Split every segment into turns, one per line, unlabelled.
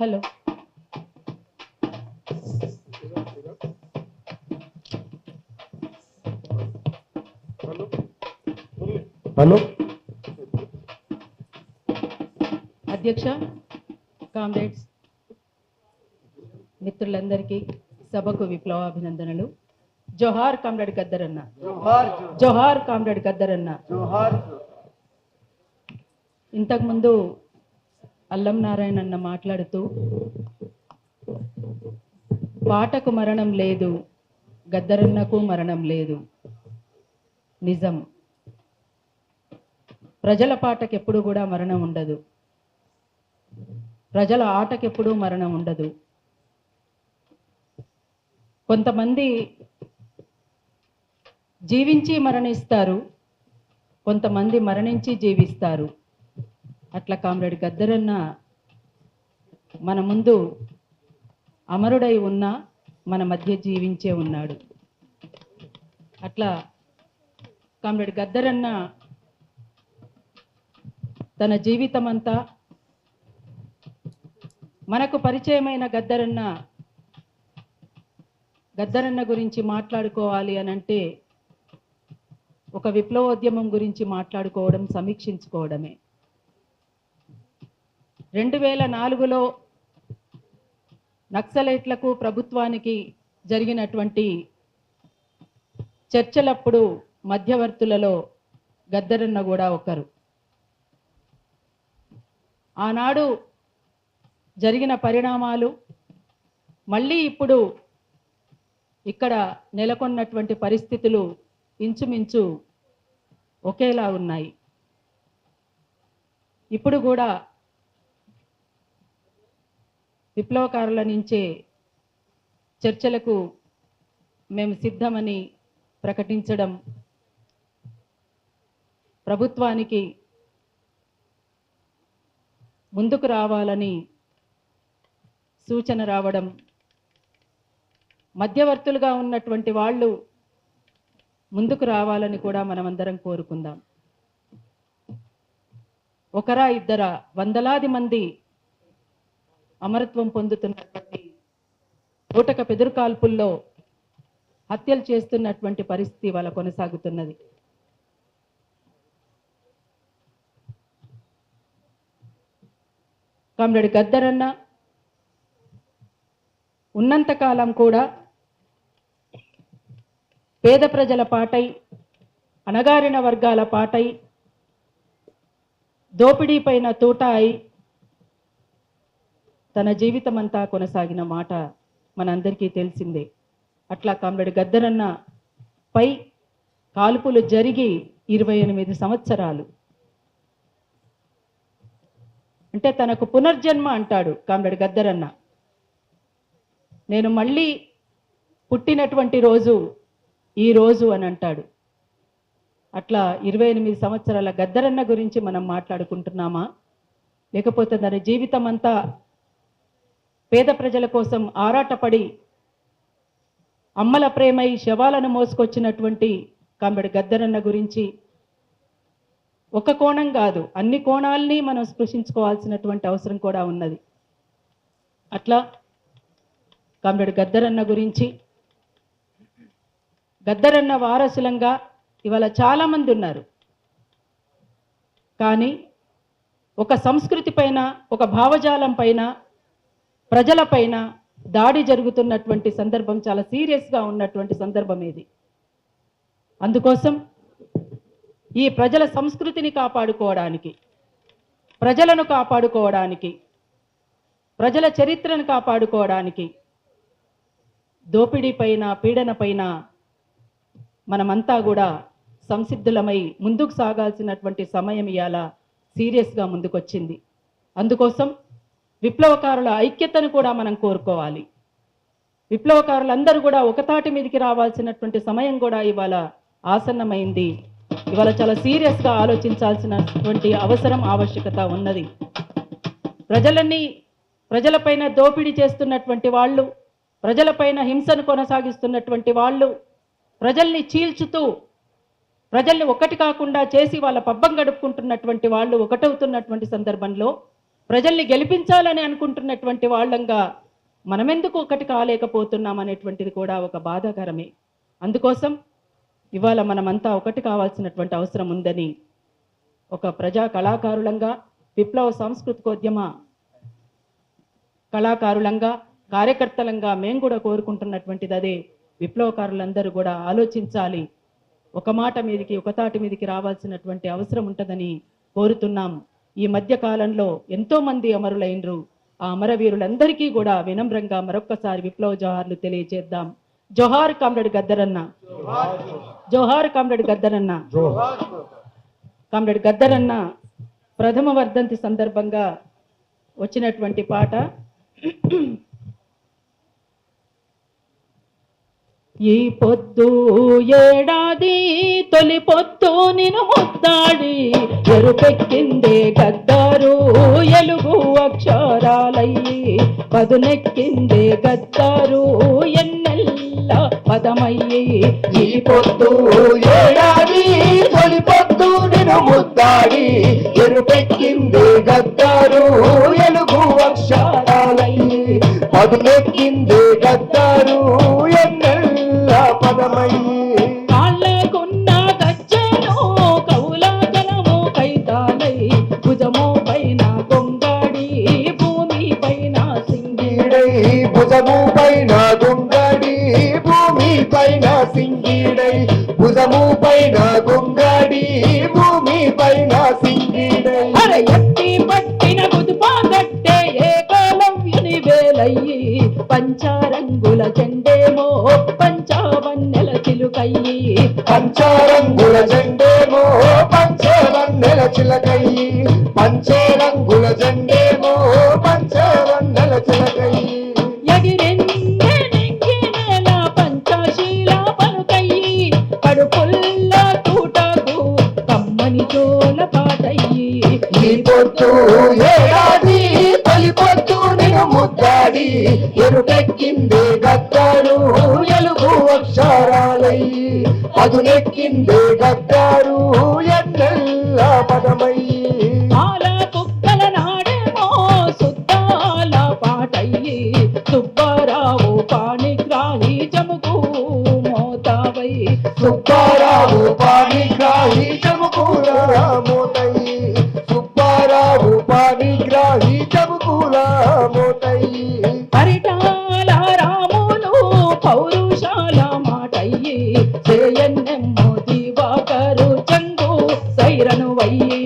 Hello
hello
అధ్యక్ష, comrades, మిత్రులందరికీ సభకు విప్లవాభినందనలు. జోహార్ కామ్రేడ్ గద్దరన్న,
జోహార్
జోహార్ కామ్రేడ్ గద్దరన్న.
జోహార్.
ఇంతకుముందు అల్లం నారాయణ అన్న మాట్లాడుతూ పాటకు మరణం లేదు, గద్దరన్నకు మరణం లేదు. నిజం. ప్రజల పాటకెప్పుడు కూడా మరణం ఉండదు, ప్రజల ఆటకెప్పుడూ మరణం ఉండదు. కొంతమంది జీవించి మరణిస్తారు, కొంతమంది మరణించి జీవిస్తారు. అట్లా కామ్రేడ్ గద్దరన్న మన ముందు అమరుడై ఉన్నా మన మధ్య జీవించే ఉన్నాడు. అట్లా కామ్రేడ్ గద్దరన్న తన జీవితమంతా మనకు పరిచయమైన గద్దరన్న గురించి మాట్లాడుకోవాలి అని అంటే ఒక విప్లవోద్యమం గురించి మాట్లాడుకోవడం, సమీక్షించుకోవడమే. 2004లో నక్సలైట్లకు ప్రభుత్వానికి జరిగినటువంటి చర్చలప్పుడు మధ్యవర్తులలో గద్దరన్న కూడా ఒకరు. ఆనాడు జరిగిన పరిణామాలు మళ్ళీ ఇప్పుడు ఇక్కడ నెలకొన్నటువంటి పరిస్థితులు ఇంచుమించు ఒకేలా ఉన్నాయి. ఇప్పుడు కూడా విప్లవకారుల నుంచే చర్చలకు మేము సిద్ధమని ప్రకటించడం, ప్రభుత్వానికి ముందుకు రావాలని సూచన రావడం, మధ్యవర్తులుగా ఉన్నటువంటి వాళ్ళు ముందుకు రావాలని కూడా మనమందరం కోరుకుందాం. ఒకరా ఇద్దరా, వందలాది మంది అమరత్వం పొందుతున్నటువంటి ఓటక పెదురుకాల్పుల్లో హత్యలు చేస్తున్నటువంటి పరిస్థితి వాళ్ళ కొనసాగుతున్నది. కామ్రేడ్ గద్దరన్న ఉన్నంతకాలం కూడా పేద ప్రజల పాటై, అణగారిన వర్గాల పాటై, దోపిడీ పైన తూటా అయి తన జీవితమంతా కొనసాగిన మాట మనందరికీ తెలిసిందే. అట్లా కామ్రేడ్ గద్దరన్న పై కాల్పులు జరిగి 28 సంవత్సరాలు. అంటే తనకు పునర్జన్మ అంటాడు కామ్రేడ్ గద్దరన్న. నేను మళ్ళీ పుట్టినటువంటి రోజు ఈ రోజు అని అంటాడు. అట్లా 28 సంవత్సరాల గద్దరన్న గురించి మనం మాట్లాడుకుంటున్నామా, లేకపోతే తన జీవితం అంతా పేద ప్రజల కోసం ఆరాటపడి అమ్మల ప్రేమై శవాలను మోసుకొచ్చినటువంటి కామ్రేడ్ గద్దరన్న గురించి ఒక కోణం కాదు, అన్ని కోణాలని మనం స్పృశించుకోవాల్సినటువంటి అవసరం కూడా ఉన్నది. అట్లా కామ్రేడ్ గద్దరన్న గురించి, గద్దరన్న వారసులంగా ఇవాళ చాలామంది ఉన్నారు. కానీ ఒక సంస్కృతి పైన, ఒక భావజాలం పైన, ప్రజలపైన దాడి జరుగుతున్నటువంటి సందర్భం, చాలా సీరియస్గా ఉన్నటువంటి సందర్భం ఇది. అందుకోసం ఈ ప్రజల సంస్కృతిని కాపాడుకోవడానికి, ప్రజలను కాపాడుకోవడానికి, ప్రజల చరిత్రను కాపాడుకోవడానికి, దోపిడీ పైన, పీడన పైన మనమంతా కూడా సంసిద్ధులమై ముందుకు సాగాల్సినటువంటి సమయం ఇవాళ సీరియస్గా ముందుకొచ్చింది. అందుకోసం విప్లవకారుల ఐక్యతను కూడా మనం కోరుకోవాలి. విప్లవకారులందరూ కూడా ఒకతాటి మీదకి రావాల్సినటువంటి సమయం కూడా ఇవాళ ఆసన్నమైంది. ఇవాళ చాలా సీరియస్గా ఆలోచించాల్సినటువంటి అవసరం, ఆవశ్యకత ఉన్నది. ప్రజలపైన దోపిడీ చేస్తున్నటువంటి వాళ్ళు, ప్రజలపైన హింసను కొనసాగిస్తున్నటువంటి వాళ్ళు, ప్రజల్ని చీల్చుతూ ప్రజల్ని ఒక్కటి కాకుండా చేసి వాళ్ళ పబ్బం గడుపుకుంటున్నటువంటి వాళ్ళు ఒకటవుతున్నటువంటి సందర్భంలో ప్రజల్ని గెలిపించాలని అనుకుంటున్నటువంటి వాళ్ళంగా మనమెందుకు ఒకటి కాలేకపోతున్నాం అనేటువంటిది కూడా ఒక బాధాకరమే. అందుకోసం ఇవాళ మనమంతా ఒకటి కావాల్సినటువంటి అవసరం ఉందని ఒక ప్రజా కళాకారులంగా, విప్లవ సాంస్కృతికోద్యమ కళాకారులంగా, కార్యకర్తలంగా మేము కూడా కోరుకుంటున్నటువంటిది అదే. విప్లవకారులందరూ కూడా ఆలోచించాలి, ఒక మాట మీదకి, ఒక తాటి మీదకి రావాల్సినటువంటి అవసరం ఉంటుందని కోరుతున్నాం. ఈ మధ్య కాలంలో ఎంతో మంది అమరులైనరు. ఆ అమరవీరులందరికీ కూడా వినమ్రంగా మరొక్కసారి విప్లవ జోహార్లు తెలియజేద్దాం. జోహార్ కామ్రేడ్ గద్దరన్న, జోహార్ కామ్రేడ్ గద్దరన్న. కామ్రేడ్ గద్దరన్న ప్రథమ వర్ధంతి సందర్భంగా వచ్చినటువంటి పాట ఈ పొద్దు ఏడాది తొలి పొద్దు నిన్ను ముద్దాడి ఎరుపెక్కిందే గద్దారు ఎలుగు అక్షరాలయ్యి పదునెక్కిందే గద్దారు ఎన్నెల్ల పదమయ్యి.
ఈ పొద్దు ఏడాది తొలి పొద్దు నిన్ను ముద్దాడి ఎరుపెక్కిందే గద్దారు ఎలుగు అక్షరాలయ్యి పదునెక్కిందే గద్దారు ఎన్నెల్ల పదమయ్యి.
కాళ్ళకున్న గజ్జెను కౌల జలము కైతాలై భుజము పైన గొంగాడి భూమి పైన సింగిడై
భుజము పైన గొంగాడి భూమి పైన సింగిడై భుజము పైన గొంగాడి భూమి పైన సింగిడై.
అరే ఎత్తి పట్టిన గుదుపా గట్టే ఏకలవ్యుని వేలయ్యి పంచరంగుల జెండేమో పంచావన్నెల చిలుకయ్యి
పంచరంగుల జెండేమో పంచవన్నెల చిలకయ్యి పంచరంగుల జెండేమో పంచవన్నెల చిలకయ్యి.
ఎగిరిందే నెంగినేల పంచశీల పలుకయ్యి కడుపుల్ల తూటకు కమ్మని జోల పాటయ్యి.
ఈ పొద్దు ఏడాది తొలి పొద్దు నిన్ను ముద్దాడి ఎరుపెక్కిందే గద్దారు ఎలుగు అక్షరాలయ్యి పదునెక్కిందే గద్దారు ఎన్నెల్ల పదమయ్యి.
ఆల కుక్కల నాడేమో సుద్దాల పాటయ్యి సుబ్బారావు పాణిగ్రాహి జముకు మోతావై
సుబ్బారావు పాణిగ్రాహి చముకూల మోతయ్యి సుబ్బారావు పాణిగ్రాహి చముకూల మోతయ్యి.
పరిటాల రాములు పౌరుషాల మాటయ్యి చేయన్నెమ్మో దివాకరు చంగు సైరను వయ్యి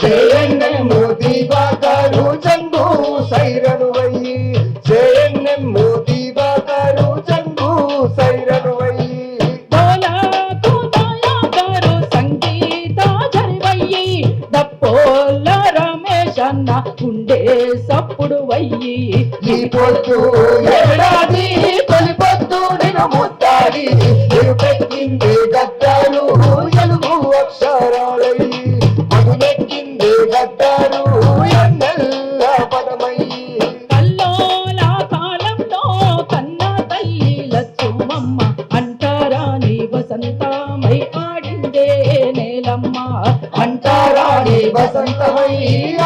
చేయన్నెమ్ము దివాకరు చంగు సైరను వయ్యి చేయన్నెమ్ము దివాకరు చంగు సైరను వయ్యి.
డోలకు దయాకరు సంగీత జరివయ్యి దప్పోల రమేష్ అన్న గుండె సప్పుడు వయ్యి.
ఈ పొద్దు ఏడాది తొలి పొద్దు నిన్ను ముద్దాడి ఎరుపెక్కిందే గద్దారు ఎలుగు అక్షరాలయ్యి పదునెక్కిందే గద్దారు ఎన్నెల్ల పదమయ్యి.
కల్లోల కాలంలో కన్న తల్లి లచ్చుమమ్మ అంటారాని వసంతమై ఆడిందే నేలమ్మ
అంటారాని వసంతమై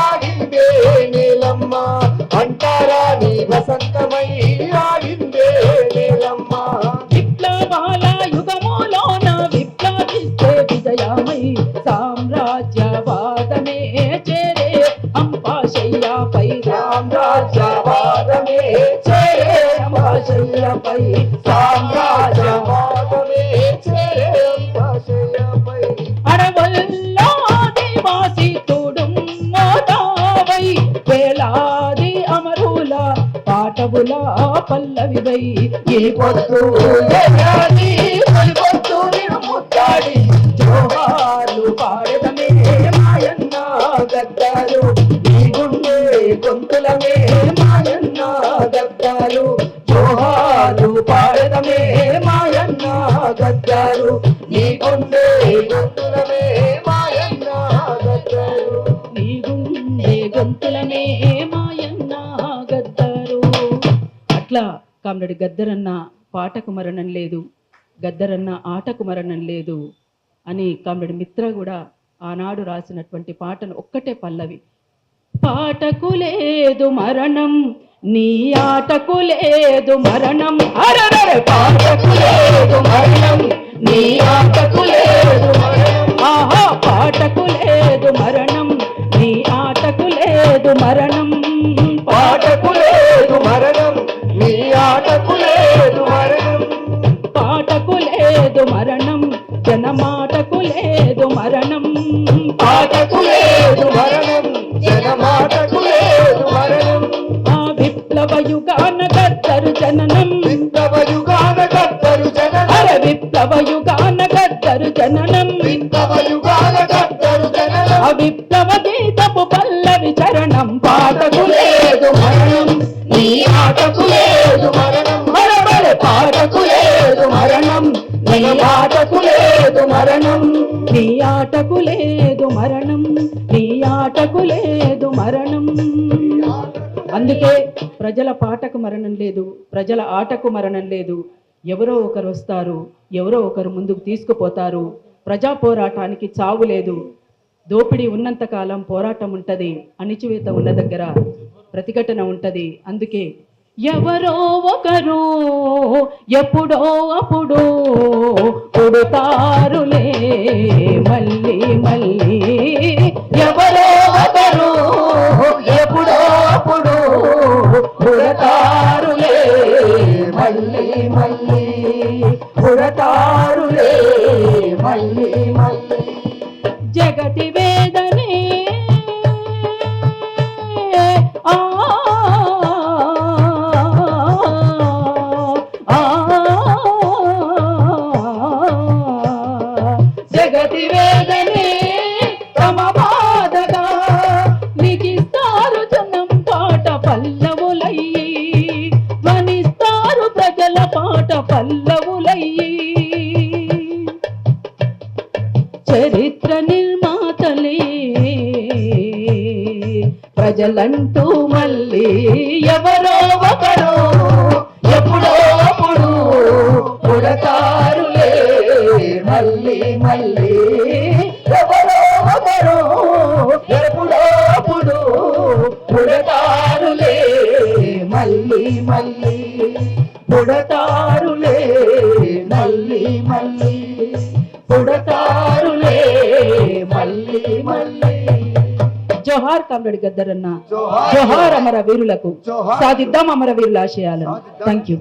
ఆడిందే నీలమ్మ అంటారాని వసంతమై ఆడిందే నీలమ్మ.
విప్లవాల యుగములోన విప్లవిస్తే విజయమై సామ్రాజ్యవాదమే చేరే అంపాశయ్యపై
సామ్రాజ్యవాదమే చేరే అంపాశయ్యపై సామ్రాజ్యవాదమే చేరే అంపాశయ్యపై.
అడవుల్లో ఆదివాసి తుడుం మోతావై వేలాది అమరుల పాటవుల పల్లవివై
ఈ పొద్దు ఏడాది తొలి పొద్దు నిన్ను ముద్దాడి జోహార్లు పాడదమే మాయన్న గద్దారు ఈ గుండె గొంతులమే మాయన్న గద్దారు జోహార్లు పాడదమే మాయన్న గద్దారు నీ గుండె గొంతులమే మాయన్న గద్దారు.
నీ గుండె గొంతులనే మాయన్న గద్దరు. అట్లా కామ్రేడ్ గద్దరన్న పాటకు మరణం లేదు, గద్దరన్న ఆటకు మరణం లేదు అని కామ్రేడ్ మిత్ర కూడా ఆనాడు రాసినటువంటి పాటను ఒక్కటే పల్లవి పాటకు లేదు మరణం నీ ఆటకు లేదు మరణం అరరర
పాటకు లేదు మరణం నీ ఆటకు లేదు మరణం
ఆహా పాటకు లేదు మరణం నీ ఆటకు లేదు మరణం
పాటకు లేదు మరణం నీ ఆటకు లేదు మరణం
పాటకు లేదు మరణం జనమాటకు లేదు మరణం
పాటకు లేదు మరణం జనమాటకు లేదు మరణం
ఆ విప్లవ యుగాన గద్దరు జననం
విప్లవ యుగాన గద్దరు జననం
అర విప్లవ యుగాన గద్దరు జననం
విప్లవ యుగాన గద్దరు జననం
విప్లవ గీతపు పల్లవి చరణం
పాటకు లేదు మరణం నీ ఆటకు లేదు మరణం
బరబర
పాటకు లేదు మరణం నీ ఆటకు లేదు మరణం
నీ ఆటకు లేదు మరణం నీ ఆటకు లేదు మరణం అందుకే ప్రజల పాటకు మరణం లేదు ప్రజల ఆటకు మరణం లేదు ఎవరో ఒకరు వస్తారు ఎవరో ఒకరు ముందుకు తీసుకుపోతారు ప్రజా పోరాటానికి చావు లేదు దోపిడీ ఉన్నంత కాలం పోరాటం ఉంటది అణిచివేత ఉన్న దగ్గర ప్రతిఘటన ఉంటది అందుకే ఎవరో ఒకరు ఎప్పుడో అప్పుడు పుడతారులే మళ్ళీ మళ్ళీ
ఎవరో ఒకరు ఎప్పుడో అప్పుడు పుడతారులే మళ్ళీ మళ్ళీ పుడతారులే మళ్ళీ మళ్ళీ
జగతి వేదనే ఆ
జగతి వేదనే
తమ బాధగా లిఖిస్తారు జనం పాట పల్లవులయ్యి ధ్వనిస్తారు ప్రజల పాట పల్లవులయ్యి చరిత్ర నిర్మాతలే ప్రజలంటూ మళ్ళీ ఎవరో ఒకరు
ఎప్పుడో అప్పుడు పుడతారులే మళ్ళీ మళ్ళీ ఎవరో ఒకరు ఎప్పుడో అప్పుడు పుడతారులే మళ్ళీ మళ్ళీ పుడతారులే మళ్ళీ మళ్ళీ పుడతారులే మళ్ళీ మళ్ళీ
జోహార్ కామ్రేడ్ గద్దరన్న
జోహార్.
జోహార్ అమర వీరులకు
జోహార్.
సాధిద్దాం అమర వీరుల ఆశయాలను థ్యాంక్ యూ